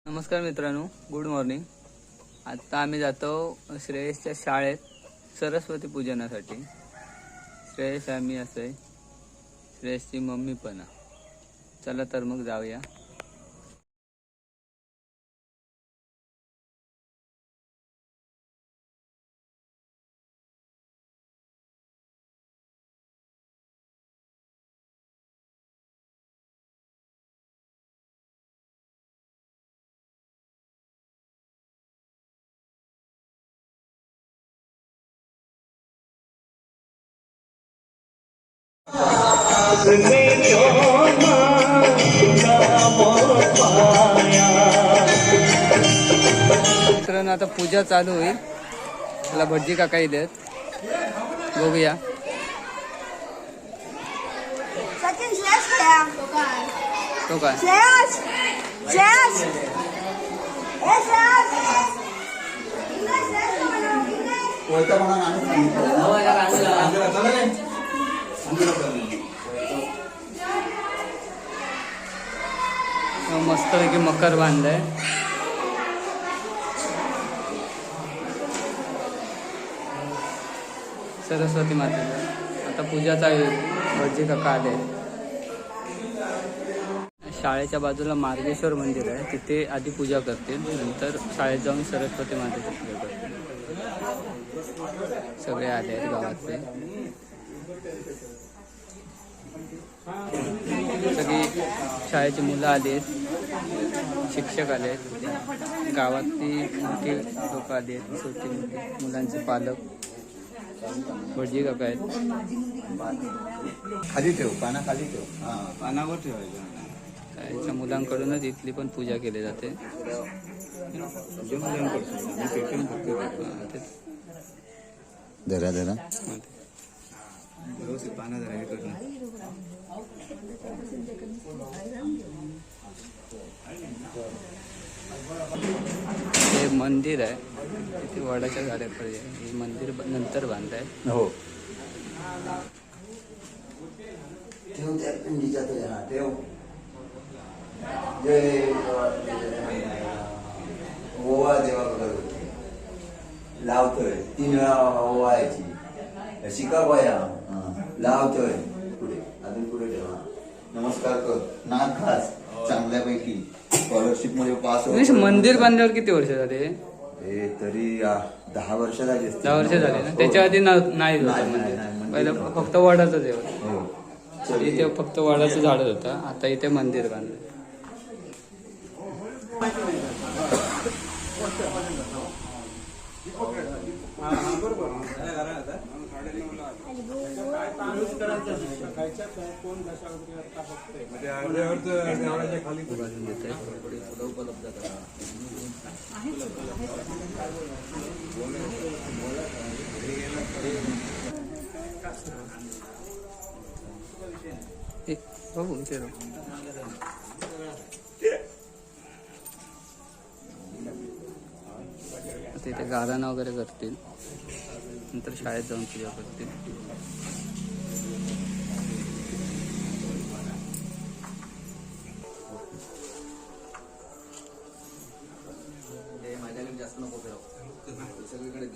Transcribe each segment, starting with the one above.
नमस्कार मित्रांनो, good morning. आता आम्ही जातो श्रेयसच्या शाळेत सरस्वती पूजनासाठी. श्रेयस आम्ही असं श्रेयसची मम्मी पण आहे. चला तर मग जाऊया. मित्रांनो, आता पूजा चालू होईल. त्याला भटजी काका येतात, बघूया. तो काय मस्त पैकी मकर बांधलाय. सरस्वती मातेचा आता पूजा चालू होईल. भटजी काका आले. शाळेच्या बाजूला मार्गेश्वर मंदिर आहे, तिथे आधी पूजा करतील, नंतर शाळेत जाऊन सरस्वती मातेची पूजा करतील. सगळे आले आहेत गावातले. सगळी शाळेची मुलं आली आहेत, शिक्षक आले आहेत, गावातली मोठी लोक आली आहेत, छोटी मुलांचे पालक. भटजी काका आहेत. खाली ठेव, पाना खाली ठेव. पानावर ठेवायचं. शाळेच्या मुलांकडूनच इथली पण पूजा केली जाते. धरा धरा पाना जरा हे करणं. हे मंदिर आहे, इथे वडाच्या झाडाखाली आहे. हे मंदिर नंतर बांधलंय. हो जय ओवा देवा लावतोय 3 वेळा ओवायची. शिका बाया लावतोय. पुढे अजून पुढे ठेवा. नमस्कार कर. नाक खास चांगल्यापैकी. स्कॉलरशिप मध्ये पास हो. मंदिर बांधल्यावर किती वर्ष झाले? तरी 10 वर्ष झाली. 10 वर्ष झाले ना. त्याच्या आधी नाही पहिलं फक्त वडाचं जेवण. हो, इथे फक्त वडाचं झाड होतं. आता इथे मंदिर बांधलं. बघू इथे इथे गाराणा वगैरे करतील, नंतर शाळेत जाऊन पूजा करतील. जास्त नको सगळीकडे.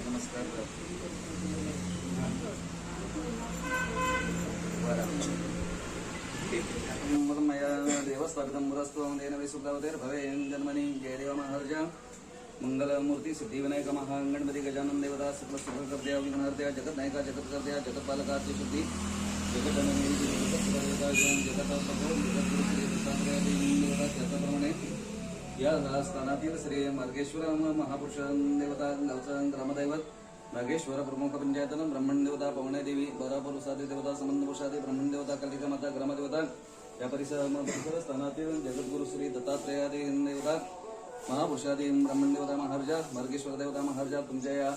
नमस्कार. देवस्वागतम मुरस्त्वं सुखवतेर भवेन जन्मनि. जय देव महाराज. मंगलमूर्ती सिद्धिविनायक महागणपती गजानन देवता सकल सुखकर्त्या विघ्नहर्त्या जगतनायका जगत्कर्त्या जगतपालका शुद्धी जगतनंदिनी त्याप्रमाणे या स्थानातील श्री मार्गेश्वर महापुरुष देवता गावचं ग्रामदैवत नागेश्वर प्रमुख पंचायतन ब्रह्मण देवता पवना देवी बराबर उसादी देवता संबंध पुरुषादी ब्रह्मण देवता कलिका माता ग्रामदेवता या परिसर स्थानातील जगद्गुरु श्री दत्तात्रेयादी देवता महापुरुषादी ब्रह्मण देवता महाराजा मार्गेश्वर देवता महाराजा तुमच्या या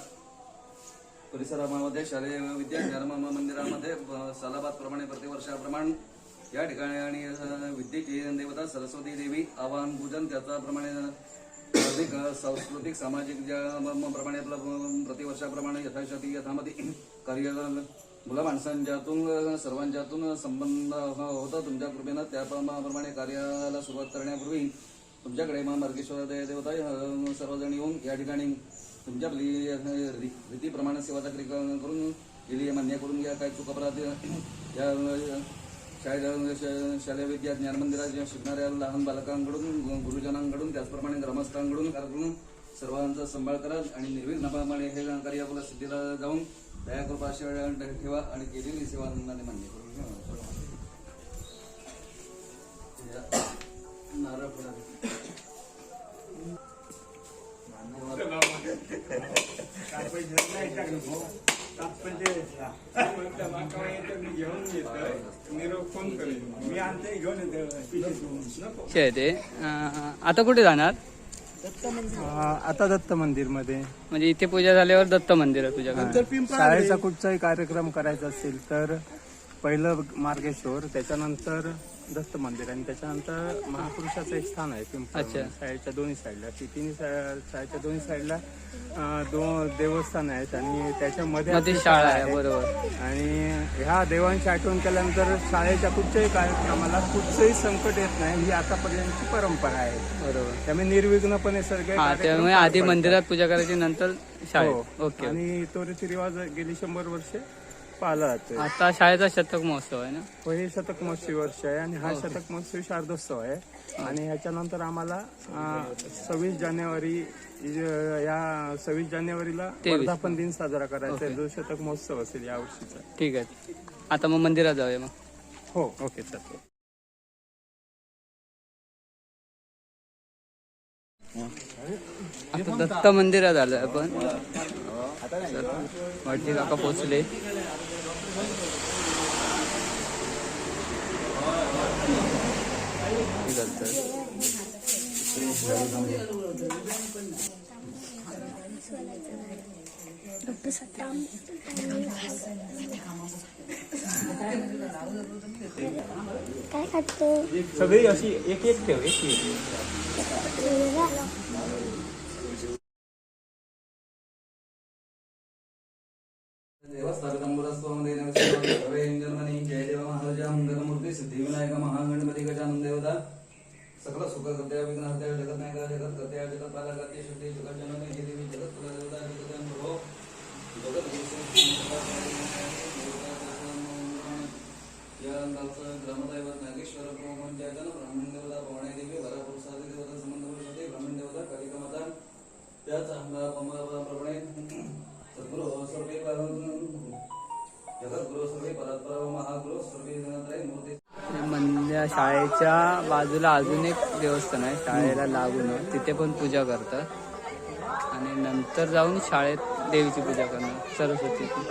परिसरामध्ये शालेय विद्या मंदिरामध्ये सालाबाद प्रमाणे प्रतिवर्षाप्रमाणे या ठिकाणी आणि विद्येची देवता सरस्वती देवी आवाहन पूजन त्याचा प्रमाणे धार्मिक सांस्कृतिक सामाजिक ज्या प्रमाणे आपलं प्रतिवर्षाप्रमाणे यथाशक्ती यथामती कार्य मुला माणसांच्यातून सर्वांच्यातून संबंध होता तुमच्या कृपेनं. त्याप्रमाणे कार्याला सुरुवात करण्यापूर्वी तुमच्याकडे मार्गेश्वर देवता सर्वजण येऊन या ठिकाणी तुमच्या रीतीप्रमाणे सेवा चाकरी करून गेली मान्य करून घ्या. काय चूक अपराध या शालेय विद्या ज्ञान मंदिरात शिकणाऱ्या लहान बालकांकडून गुरुजनांकडून त्याचप्रमाणे ग्रामस्थांकडून कार्यक्रम सर्वांचा सांभाळ करा आणि निर्विघ्नपणे हे कार्य आपल्या सिद्धीला जाऊन दया कृपा ठेवा आणि केलेली सेवा आनंदाने मान्य करून घ्या. नारळ फुला ते आता कुठे जाणार? आता दत्त मंदिर मध्ये म्हणजे इथे पूजा झाल्यावर दत्त मंदिर आहे तुझ्याकडे. शाळेचा कुठचाही कार्यक्रम करायचा असेल तर पहिलं मार्गेश्वर, त्याच्यानंतर दत्त मंदिर आणि त्याच्यानंतर महापुरुषाचं एक स्थान आहे पिंपळ. शाळेच्या दोन्ही साईडला शाळेच्या दोन्ही साईडला दोन देवस्थान आहेत आणि त्याच्यामध्ये आपली शाळा आहे. बरोबर. आणि ह्या देवांची आठवण केल्यानंतर शाळेच्या कुठच्याही कार्यक्रमाला कुठचंही संकट येत नाही, ही आतापर्यंतची परंपरा आहे. बरोबर. त्यामुळे निर्विघ्नपणे सगळे त्यामुळे आधी मंदिरात पूजा करायची नंतर शाळेत. ओके. आणि तो रीतिरिवाज गेली 100 वर्षे पाळला जातो. आता शाळेचा शतक महोत्सव आहे ना? हो, हे शतक महोत्सवी वर्ष आहे आणि हा शतक महोत्सवी शारदोत्सव आहे. आणि ह्याच्यानंतर आम्हाला 26 जानेवारी या 26 जानेवारीला वर्धापन दिन साजरा करायचा आहे, जो शतक महोत्सव असेल या वर्षीचा. ठीक आहे. आता मग मंदिरात जाऊया मग. हो, ओके चालेल. आता दत्त मंदिरात आलोय आपण. वाटते काका पोचले. काय खातो? सगळी अशी एक एक ठेव, एक एक. जय देव महाराजा मंगलमूर्ती सिद्धिविनायक महागणपती गजानन देवता सकल सुख करत्या विघ्नहर्त्या जगत नायका जगत करत्या जगत पालकाची शुद्धी जगत जननी ही देवी जगत कुल देवता जगत हो जगत या गावचं ग्रामदैवत नागेश्वर पंचायतन ब्राह्मण देवता पवणे देवी वरापुरुषादी देवता संबंध पुरुषादी ब्राह्मण देवता कालिका माता त्याच प्रमाणे सद्गुरु सर्वे जगद्गुरु सर्वे परस्पर महागुरु सर्वे जनत्रय मूर्ती. म्हणजे शाळेच्या बाजूला अजून एक देवस्थान आहे शाळेला लागून, तिथे पण पूजा करतात आणि नंतर जाऊन शाळेत देवीची पूजा करणार सरस्वतीची.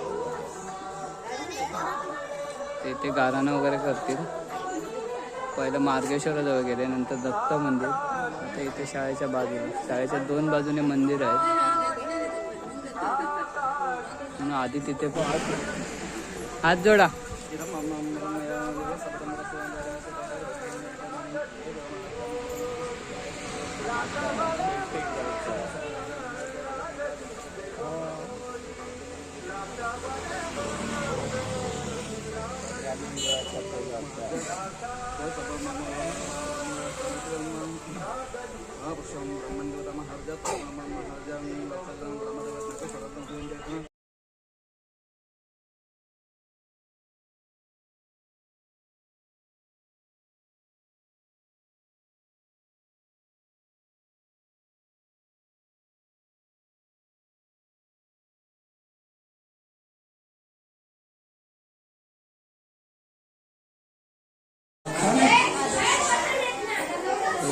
ते गाराणं वगैरे करतील. पहिलं मार्गेश्वराजवळ गेले, नंतर दत्त मंदिर. आता इथे शाळेच्या बाजूला, शाळेच्या 2 बाजूने मंदिर आहेत म्हणून आधी तिथे पण हात जोडा.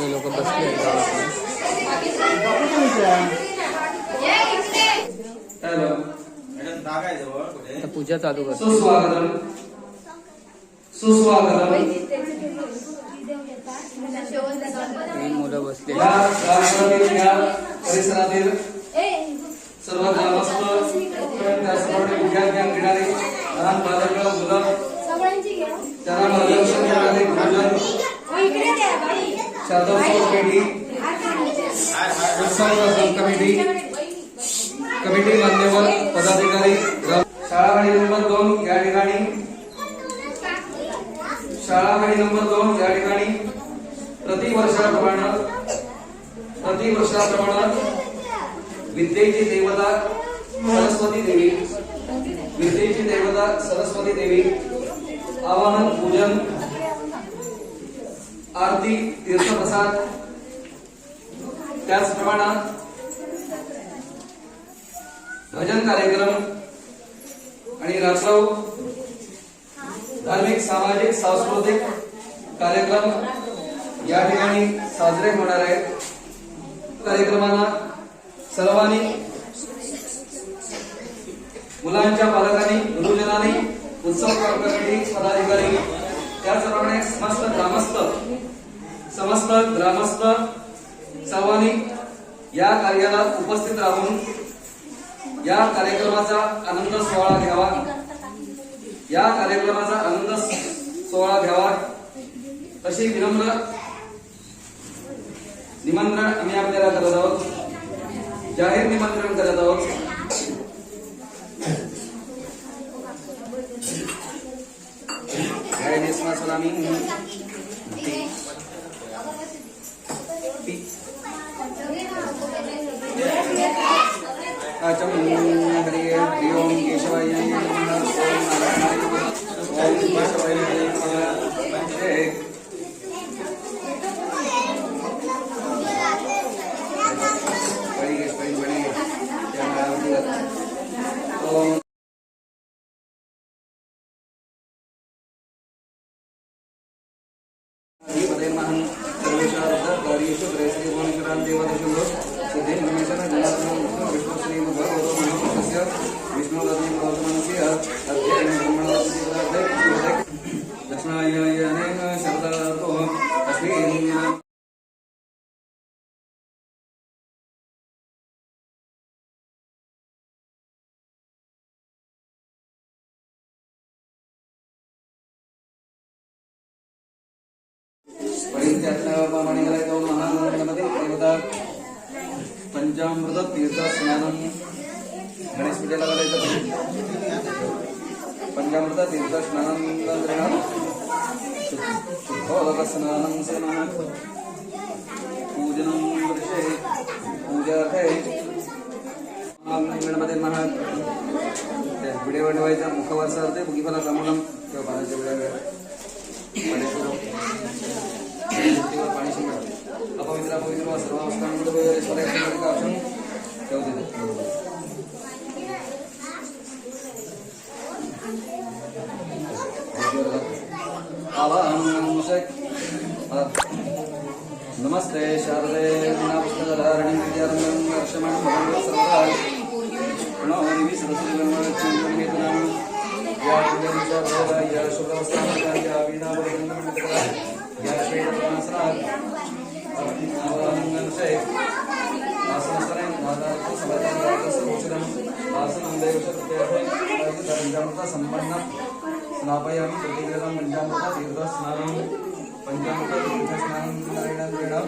लोक बसले पूजा चालू करतो. सुस्वागतम सुस्वागतम. मुलं बसले. या परिसरातील सर्व ग्रामस्थ त्याचप्रमाणे विद्यार्थी घेणारे लहान बालक मुलं त्यांना मार्गदर्शन करणारे गुरुजन शारदोत्सव कमिटी उत्सव कमिटी मान्यवर पदाधिकारी शाळावाडी नंबर 2 या ठिकाणी शाळावाडी नंबर 2 या ठिकाणी प्रतिवर्षाप्रमाणे विद्येची देवता सरस्वती देवी आवाहन पूजन आरती तीर्थप्रसाद त्याचप्रमाणे भजन कार्यक्रम आणि रात्रौ धार्मिक सामाजिक सांस्कृतिक कार्यक्रम या ठिकाणी साजरे होणार आहेत. कार्यक्रमांना सर्वांनी मुलांच्या पालकांनी गुरुजनांनी उत्सव कमिटी पदाधिकारी त्याचप्रमाणे समस्त ग्रामस्थ सर्वांनी या कार्याला उपस्थित राहून या कार्यक्रमाचा आनंद सोहळा घ्यावा अशी विनम्र निमंत्रण आम्ही आपल्याला करत आहोत. जाहीर निमंत्रण करत आहोत. सलामी हरि ओम केशवाय पंचामृत तीर्थ स्नानम गणेश पूजेला करायचं. पंचामृत तीर्थ स्नानम स्नानम पूजनम वर्षे पूजा गणपती महाराज व्हिडिओ ठेवायचा मुखवासा होते मुखीफला ब्राह्मणम किंवा पाण्याच्या वेळा पाणी शिंपडा अपवित्र सर्व अवस्थांमध्ये नमस्ते शारदे पुस्तकधारिणी विद्यारंभं वर्षमाणं भगवन् सर्वदा प्रणो देवी सरस्वती ब्रह्मचर्यं या पूजनचा या शुभावस्थांचा या वीणावरंगमंडला या श्रीनाथनाथ आवाहनं शेख आसनस्तरे मातार्थ समाधान सर्वोच्चम आसनं देवशक्त्याः पंचामृत संपन्न स्नापयामि प्रतिग्रहं पंचामृत तीर्थ स्नानं पंचामृत तीर्थ स्नानं नारायणं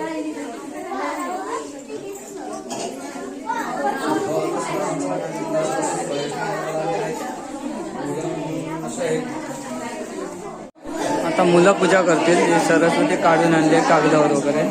आता मुलं पूजा करतील. सरस्वती काढून आणले कागदावर वगैरे.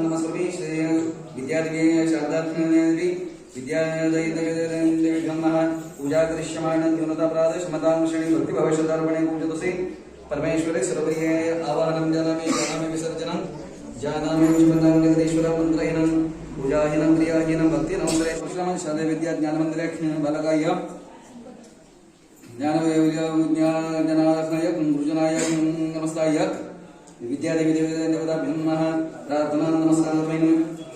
नमस्ते श्री विद्यादेवी शारदात्मनेत्री विद्यादयितवेदनदेवी ब्रह्मः पूजा करिष्यमाण न्यूनतापराध क्षमतां श्रेणी भक्ति भविष्यदर्पणे पूजतसे परमेश्वरे सर्वये आवाहनं जानामि विसर्जनं जानामि विष्णुनां जगदीश्वरं मन्त्रहीनं पूजाहीनं क्रियाहीनं भक्तिहीनं श्रीराम शादे विद्या ज्ञानमन्दिरे बालकाय ज्ञानजनाय गुरुजनाय नमस्ताय विद्यादेवी देवताभ्यो नमः प्रार्थना नमस्कारमेन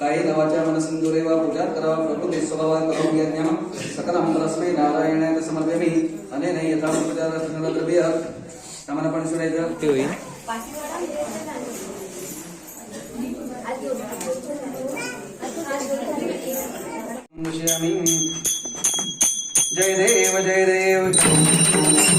कायेन वाचा मनसेन्द्रियैर्वा पूजा करावा प्रकृति स्वभावा करोमि यज्ञं सकलं तस्मै नारायणाय समर्पयामि अनेन यथा प्रचारद्रव्य समर्पण सुरायचं ते होईल. जय देव जय देव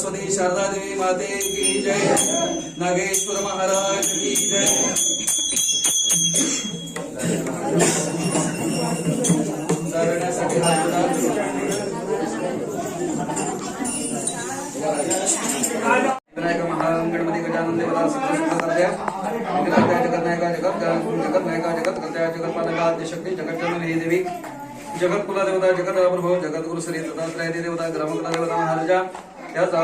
सरस्वती शारदा देवी माते की जय. नागेश्वर महाराज की जय. जागरण्यासाठी विनायक महागणपती गजानन देवता सुप्रसिद्ध जगन्नायका जगन्नायका जगत्कर्त्या जगत्पालका आद्यशक्ती जगज्जननी देवी जगत्कुला देवता जगत प्रभो जगद्गुरु श्री दत्तात्रय देवता ग्रामकुला देवता महाराजा त्याचा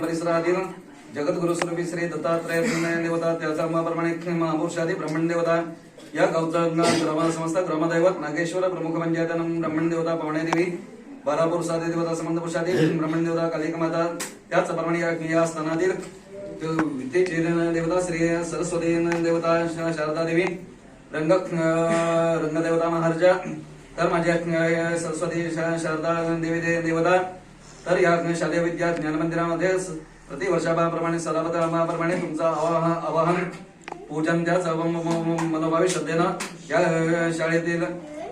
परिसरातील जगद्गुरु स्वरूपी श्री दत्तात्रय देवता त्याचा प्रमाणे महापुरुषादी ब्राह्मण देवता या गावचा ग्राम समस्त ग्रामदैवत नागेश्वर प्रमुख पंचायत ब्राह्मण देवता पवणे देवी बारापूर साधे देवता संबंध पुरुषादी ब्राह्मण देवता कालिका माता त्याचप्रमाणे या स्थानातील विद्येची देवता श्री सरस्वती देवता शारदा देवी रंगदेवता महाराजा तर माझ्या सरस्वती शारदा देवी देवता तर या शालेय विद्या ज्ञान मंदिरामध्ये प्रतिवर्षाप्रमाणे सदाप्रमाणे तुमचं आवाहन पूजन त्याच मनोभावी श्रद्धेनं या शाळेतील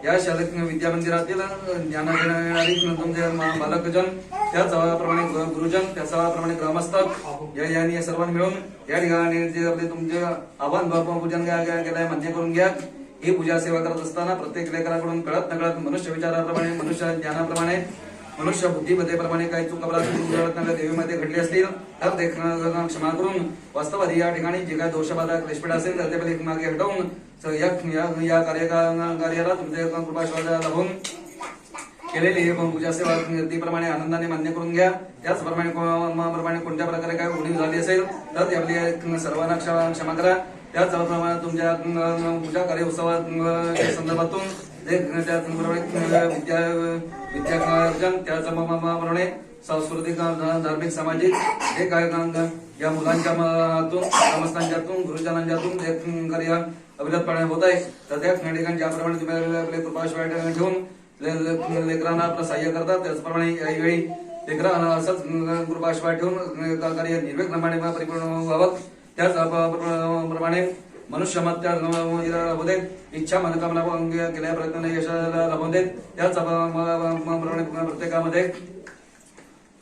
या शाळेत विद्या मंदिरातील ज्ञान देणारी तुमचे बालकजन त्याचप्रमाणे गुरुजन त्याचप्रमाणे ग्रामस्थ या सर्वांनी मिळून या ठिकाणी जे आपले तुमचे आव्हान पूजन केलंय मान्य करून घ्या. ही पूजा सेवा करत असताना प्रत्येक लेकराकडून कळत नकळत मनुष्य विचाराप्रमाणे मनुष्य ज्ञानाप्रमाणे मनुष्य बुद्धिमत्तेप्रमाणे काही चूक अपराध देवीमध्ये घडली असतील तर ते क्षमा करून वास्तवादी या ठिकाणी जे काही दोषबाधा क्लेशपीठ असेल तर ते मागे हटवून या कार्याला तुमचे कृपाश्वास लाभून केलेली पूजा सेवा प्रमाणे आनंदाने मान्य करून घ्या. त्याचप्रमाणे कोणत्या प्रकारे काय उणीव झाली असेल तर ती आपली सर्वांना क्षमा करा. त्याचप्रमाणे तुमच्या पूजा कार्य उत्सवाच्या संदर्भातून विद्यार्जन त्याचप्रमाणे सांस्कृतिक धार्मिक सामाजिक जे काय या मुलांच्या हातून ग्रामस्थांच्यातून गुरुजनांच्यातून जे कार्य अविरतपणे होत आहे तर त्या ठिकाणी ज्याप्रमाणे तुम्ही आपले कृपाश्वास ठेवून लेकरांना आपलं सहाय्य करतात त्याचप्रमाणे यावेळी लेकरांना असंच कृपाश्वास ठेवून कार्य निर्विघ्नपणे परिपूर्ण व्हावं. त्याचप्रमाणे मनुष्यमत्या लाभू देत. इच्छा मनोकामना केल्या प्रयत्नाने यश लाभून देत. त्याचप्रमाणे प्रत्येकामध्ये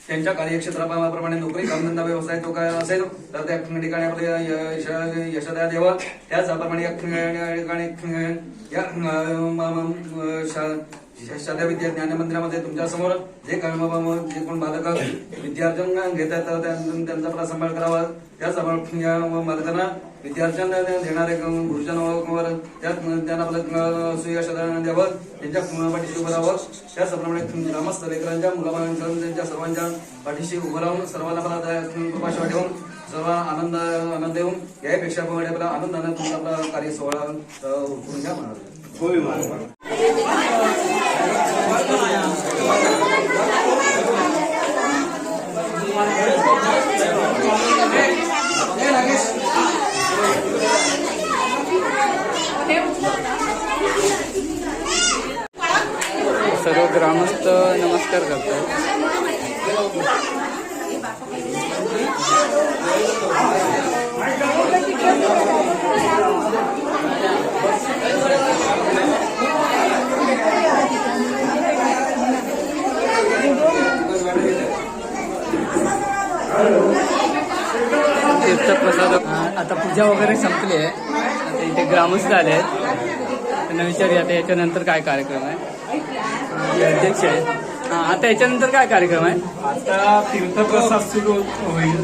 त्यांच्या कार्यक्षेत्राप्रमाणे नोकरी कामधंदा व्यवसाय तो काय असेल तर त्या ठिकाणी आपले यशदा द्यावं. त्याचप्रमाणे या ठिकाणी शालेय विद्या ज्ञान मंदिरामध्ये तुमच्या समोर जे कोण बालक विद्यार्जन घेतात तर त्यांचा आपला सांभाळ करावा. त्याचप्रमाणे या बालकांना विद्यार्थ्यांना देणारे गुरुजन त्यांना आपलं सुयश द्यावं. त्यांच्या पाठीशी उभं राहावं. त्याचप्रमाणे ग्रामस्थ लेकरांच्या मुलाबाळांच्या त्यांच्या सर्वांच्या पाठीशी उभं राहून सर्वांना आपला कृपाश्वा ठेवून सर्व आनंद देऊन यापेक्षा आपला आनंदाने तुमचा आपला कार्य सोहळा करून घ्या म्हणाल. सर्व ग्रामस्थ नमस्कार करतात. तीर्थप्रसाद आता पूजा वगैरे संपली आहे. आता इथे ग्रामस्थ आले आहेत. त्यांना विचारूया आता याच्यानंतर काय कार्यक्रम आहे. अध्यक्ष आहे. आता याच्यानंतर काय कार्यक्रम आहे. आता तीर्थप्रसाद सुरू होईल.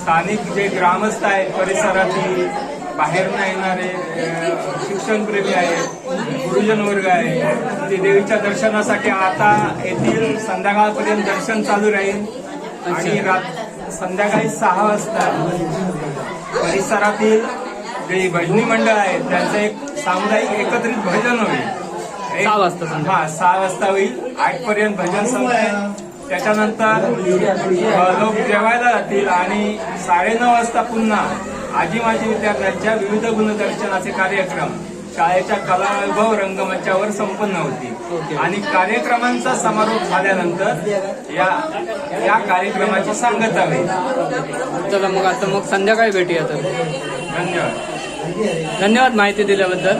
स्थानिक जे ग्रामस्थ आहेत परिसरातील बाहेर येणारे शिक्षणप्रेमी आहेत गुरुजन वर्ग आहे ते देवीच्या दर्शनासाठी आता येथील संध्याकाळपर्यंत दर्शन चालू राहील. आणि संध्याकाळी 6 वाजता परिसरातील जे भजनी मंडळ आहेत त्यांचं एक सामुदायिक एकत्रित भजन होईल. 6 वाजता. 6 वाजता होईल. 8 पर्यंत भजन संपेल. त्याच्यानंतर लोक जेवायला जातील आणि 9:30 वाजता पुन्हा आजी माजी विद्यार्थ्यांच्या विविध गुणदर्शनाचे कार्यक्रम शाळेच्या कलावैभव रंगमंचावर संपन्न होतील. आणि कार्यक्रमांचा समारोप झाल्यानंतर या कार्यक्रमाची सांगता होईल. चला मग आता संध्याकाळी भेटूया तर. धन्यवाद. धन्यवाद माहिती दिल्याबद्दल.